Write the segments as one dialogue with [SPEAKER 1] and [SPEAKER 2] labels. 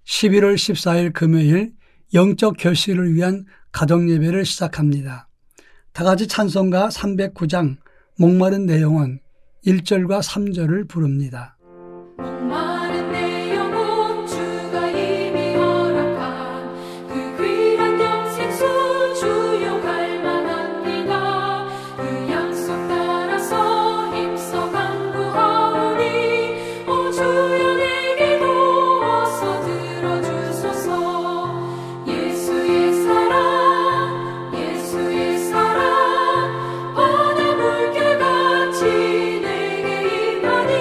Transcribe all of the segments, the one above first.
[SPEAKER 1] 11월 14일 금요일 영적 결실을 위한 가정예배를 시작합니다. 다같이 찬송가 309장 목마른 내 영혼 1절과 3절을 부릅니다.
[SPEAKER 2] 목마른 내 영혼 주가 이미 허락한 그 귀한 영생수 주용할 만합니다. 그 약속 따라서 힘써 간구하오니 오 주여 내게도 어서 들어주소서. 예수의 사랑 예수의 사랑 바다 물결같이 내게 임하니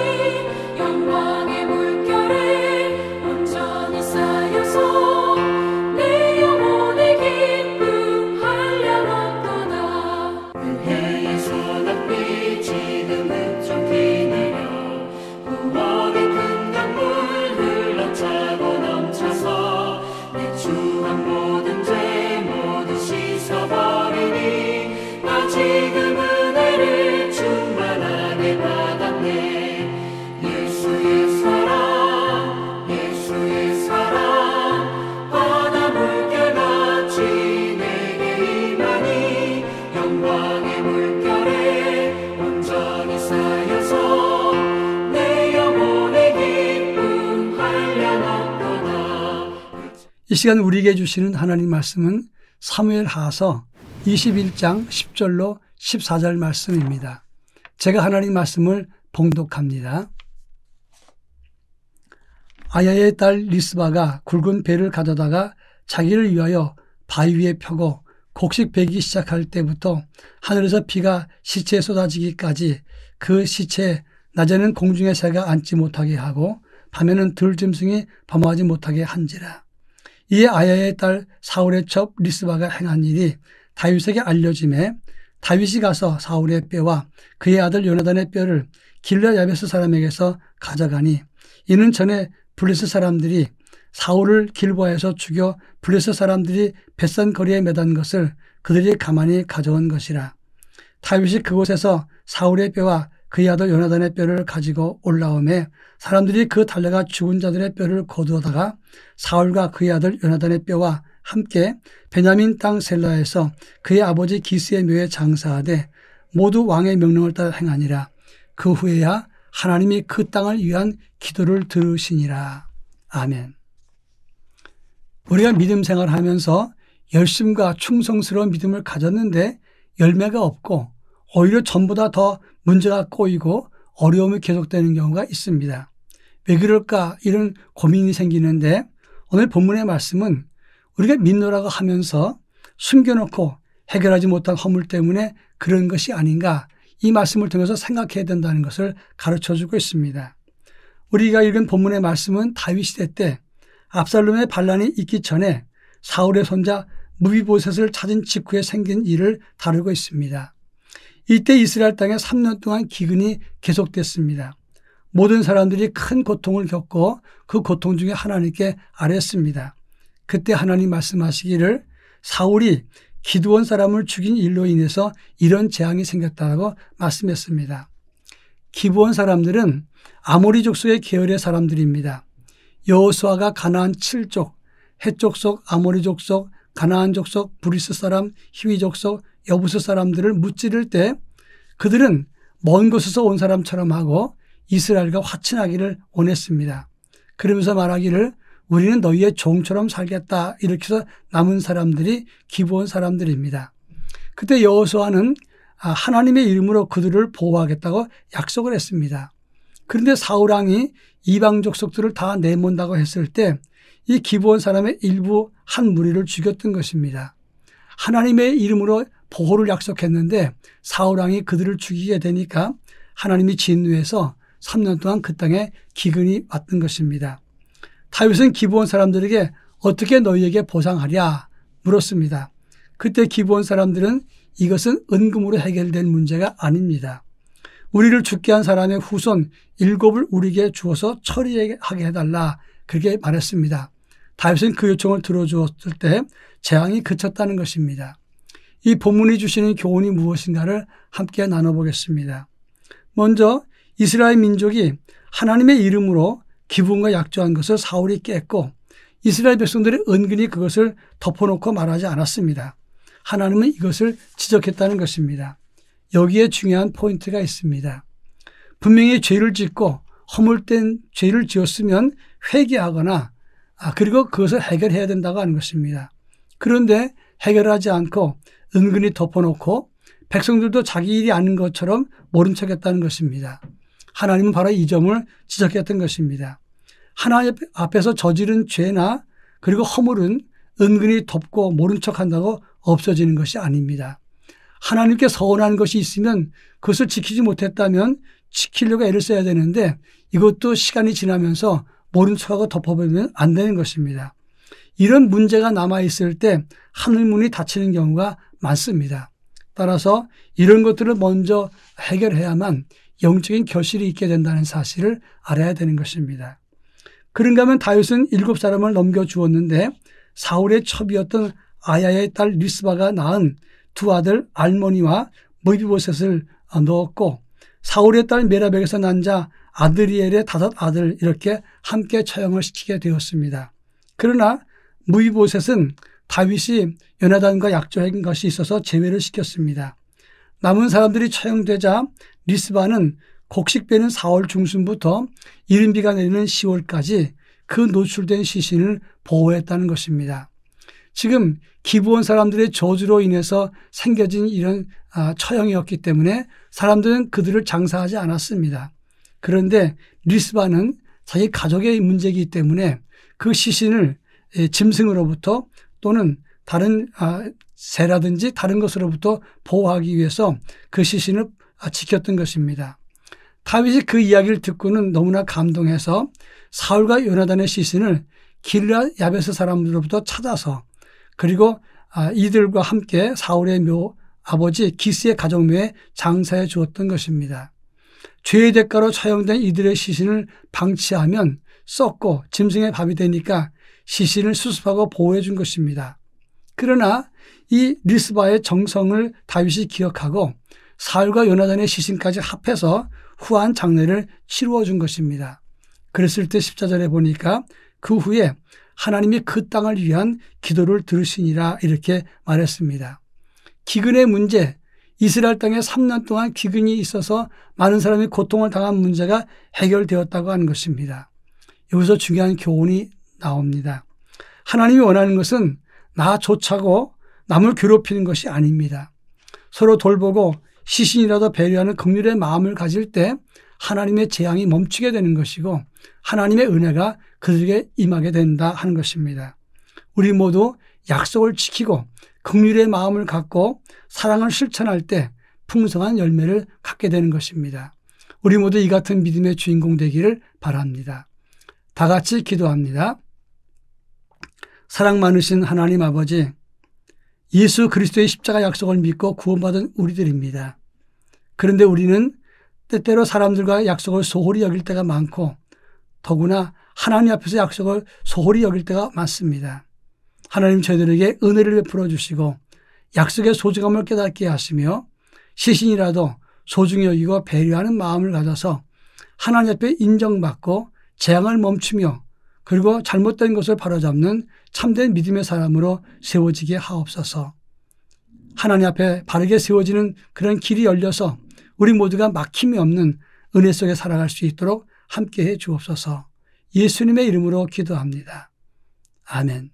[SPEAKER 2] 영광의 물결에 온전히 쌓여서 내 영혼의 기쁨 한량없도다.
[SPEAKER 3] 그해의 소낙비 지금 흡족히 내려 구원의 큰 강물 흘러차고 넘쳐서 내 추한 모든 죄 모두 씻어버리니 나 지금 은혜를 충만하게 받았네. 예수의 사랑 바다 물결같이 내게 임하니 영광의 물결에 온전히 쌓여서 내 영혼의 기쁨 한량없도다.
[SPEAKER 1] 이 시간 우리에게 주시는 하나님 말씀은 사무엘하서 21장 10절로 14절 말씀입니다. 제가 하나님 말씀을 봉독합니다. 아야의 딸 리스바가 굵은 배를 가져다가 자기를 위하여 바위 위에 펴고 곡식 베기 시작할 때부터 하늘에서 비가 시체에 쏟아지기까지 그 시체에 낮에는 공중의 새가 앉지 못하게 하고 밤에는 들짐승이 범하지 못하게 한지라. 이에 아야의 딸 사울의 첩 리스바가 행한 일이 다윗에게 알려짐에 다윗이 가서 사울의 뼈와 그의 아들 요나단의 뼈를 길르앗 야베스 사람에게서 가져가니 이는 전에 블레셋 사람들이 사울을 길보아에서 죽여 블레셋 사람들이 벳산 거리에 매단 것을 그들이 가만히 가져온 것이라. 다윗이 그곳에서 사울의 뼈와 그의 아들 요나단의 뼈를 가지고 올라오매 사람들이 그 달려가 죽은 자들의 뼈를 거두어다가 사울과 그의 아들 요나단의 뼈와 함께 베냐민 땅 셀라에서 그의 아버지 기스의 묘에 장사하되 모두 왕의 명령을 따라 행하니라. 그 후에야 하나님이 그 땅을 위한 기도를 들으시니라. 아멘. 우리가 믿음 생활을 하면서 열심과 충성스러운 믿음을 가졌는데 열매가 없고 오히려 전보다 더 문제가 꼬이고 어려움이 계속되는 경우가 있습니다. 왜 그럴까 이런 고민이 생기는데 오늘 본문의 말씀은 우리가 믿노라고 하면서 숨겨놓고 해결하지 못한 허물 때문에 그런 것이 아닌가 이 말씀을 통해서 생각해야 된다는 것을 가르쳐주고 있습니다. 우리가 읽은 본문의 말씀은 다윗 시대 때 압살롬의 반란이 있기 전에 사울의 손자 무비보셋을 찾은 직후에 생긴 일을 다루고 있습니다. 이때 이스라엘 땅에 3년 동안 기근이 계속됐습니다. 모든 사람들이 큰 고통을 겪고 그 고통 중에 하나님께 아뢰었습니다. 그때 하나님 말씀하시기를 사울이 기드온 사람을 죽인 일로 인해서 이런 재앙이 생겼다고 말씀했습니다. 기브온 사람들은 아모리 족속의 계열의 사람들입니다. 여호수아가 가나안 7족, 헷 족속, 아모리 족속, 가나안 족속, 브리스 사람, 히위 족속, 여부스 사람들을 무찌를 때 그들은 먼 곳에서 온 사람처럼 하고 이스라엘과 화친하기를 원했습니다. 그러면서 말하기를 우리는 너희의 종처럼 살겠다 이렇게 해서 남은 사람들이 기브온 사람들입니다. 그때 여호수아는 하나님의 이름으로 그들을 보호하겠다고 약속을 했습니다. 그런데 사울 왕이 이방 족속들을 다 내몬다고 했을 때 이 기브온 사람의 일부 한 무리를 죽였던 것입니다. 하나님의 이름으로 보호를 약속했는데 사울 왕이 그들을 죽이게 되니까 하나님이 진노해서 3년 동안 그 땅에 기근이 왔던 것입니다. 다윗은 기브온 사람들에게 어떻게 너희에게 보상하랴 물었습니다. 그때 기브온 사람들은 이것은 은금으로 해결될 문제가 아닙니다. 우리를 죽게 한 사람의 후손 7을 우리에게 주어서 처리하게 해달라 그렇게 말했습니다. 다윗은 그 요청을 들어주었을 때 재앙이 그쳤다는 것입니다. 이 본문이 주시는 교훈이 무엇인가를 함께 나눠보겠습니다. 먼저 이스라엘 민족이 하나님의 이름으로 기분과 약조한 것을 사울이 깼고 이스라엘 백성들이 은근히 그것을 덮어놓고 말하지 않았습니다. 하나님은 이것을 지적했다는 것입니다. 여기에 중요한 포인트가 있습니다. 분명히 죄를 짓고 허물된 죄를 지었으면 회개하거나 그리고 그것을 해결해야 된다고 하는 것입니다. 그런데 해결하지 않고 은근히 덮어놓고 백성들도 자기 일이 아닌 것처럼 모른 척했다는 것입니다. 하나님은 바로 이 점을 지적했던 것입니다. 하나님 앞에서 저지른 죄나 그리고 허물은 은근히 덮고 모른 척한다고 없어지는 것이 아닙니다. 하나님께 서운한 것이 있으면 그것을 지키지 못했다면 지키려고 애를 써야 되는데 이것도 시간이 지나면서 모른 척하고 덮어버리면 안 되는 것입니다. 이런 문제가 남아있을 때 하늘문이 닫히는 경우가 많습니다. 따라서 이런 것들을 먼저 해결해야만 영적인 결실이 있게 된다는 사실을 알아야 되는 것입니다. 그런가 하면 다윗은 7사람을 넘겨주었는데 사울의 첩이었던 아야의 딸 리스바가 낳은 두 아들 알모니와 무비보셋을 넣었고 사울의 딸 메라백에서 난 자 아드리엘의 5 아들 이렇게 함께 처형을 시키게 되었습니다. 그러나 무비보셋은 다윗이 요나단과 약조한 것이 있어서 제외를 시켰습니다. 남은 사람들이 처형되자 리스바는 곡식 베는 4월 중순부터 이른비가 내리는 10월까지 그 노출된 시신을 보호했다는 것입니다. 지금 기브온 사람들의 저주로 인해서 생겨진 이런 처형이었기 때문에 사람들은 그들을 장사하지 않았습니다. 그런데 리스바는 자기 가족의 문제이기 때문에 그 시신을 짐승으로부터 또는 다른 새라든지 다른 것으로부터 보호하기 위해서 그 시신을 지켰던 것입니다. 다윗이 그 이야기를 듣고는 너무나 감동해서 사울과 요나단의 시신을 길르앗 야베스 사람들로부터 찾아서 그리고 이들과 함께 사울의 아버지 기스의 가족묘에 장사해 주었던 것입니다. 죄의 대가로 처형된 이들의 시신을 방치하면 썩고 짐승의 밥이 되니까 시신을 수습하고 보호해 준 것입니다. 그러나 이 리스바의 정성을 다윗이 기억하고 사울과 요나단의 시신까지 합해서 후한 장례를 치루어 준 것입니다. 그랬을 때 14절에 보니까 그 후에 하나님이 그 땅을 위한 기도를 들으시니라 이렇게 말했습니다. 기근의 문제, 이스라엘 땅에 3년 동안 기근이 있어서 많은 사람이 고통을 당한 문제가 해결되었다고 하는 것입니다. 여기서 중요한 교훈이 나옵니다. 하나님이 원하는 것은 나 좋자고 남을 괴롭히는 것이 아닙니다. 서로 돌보고 시신이라도 배려하는 긍휼의 마음을 가질 때 하나님의 재앙이 멈추게 되는 것이고 하나님의 은혜가 그들에게 임하게 된다 하는 것입니다. 우리 모두 약속을 지키고 긍휼의 마음을 갖고 사랑을 실천할 때 풍성한 열매를 갖게 되는 것입니다. 우리 모두 이 같은 믿음의 주인공 되기를 바랍니다. 다 같이 기도합니다. 사랑 많으신 하나님 아버지, 예수 그리스도의 십자가 약속을 믿고 구원받은 우리들입니다. 그런데 우리는 때때로 사람들과 약속을 소홀히 여길 때가 많고 더구나 하나님 앞에서 약속을 소홀히 여길 때가 많습니다. 하나님 저희들에게 은혜를 베풀어 주시고 약속의 소중함을 깨닫게 하시며 시신이라도 소중히 여기고 배려하는 마음을 가져서 하나님 앞에 인정받고 재앙을 멈추며 그리고 잘못된 것을 바로잡는 참된 믿음의 사람으로 세워지게 하옵소서. 하나님 앞에 바르게 세워지는 그런 길이 열려서 우리 모두가 막힘이 없는 은혜 속에 살아갈 수 있도록 함께해 주옵소서. 예수님의 이름으로 기도합니다. 아멘.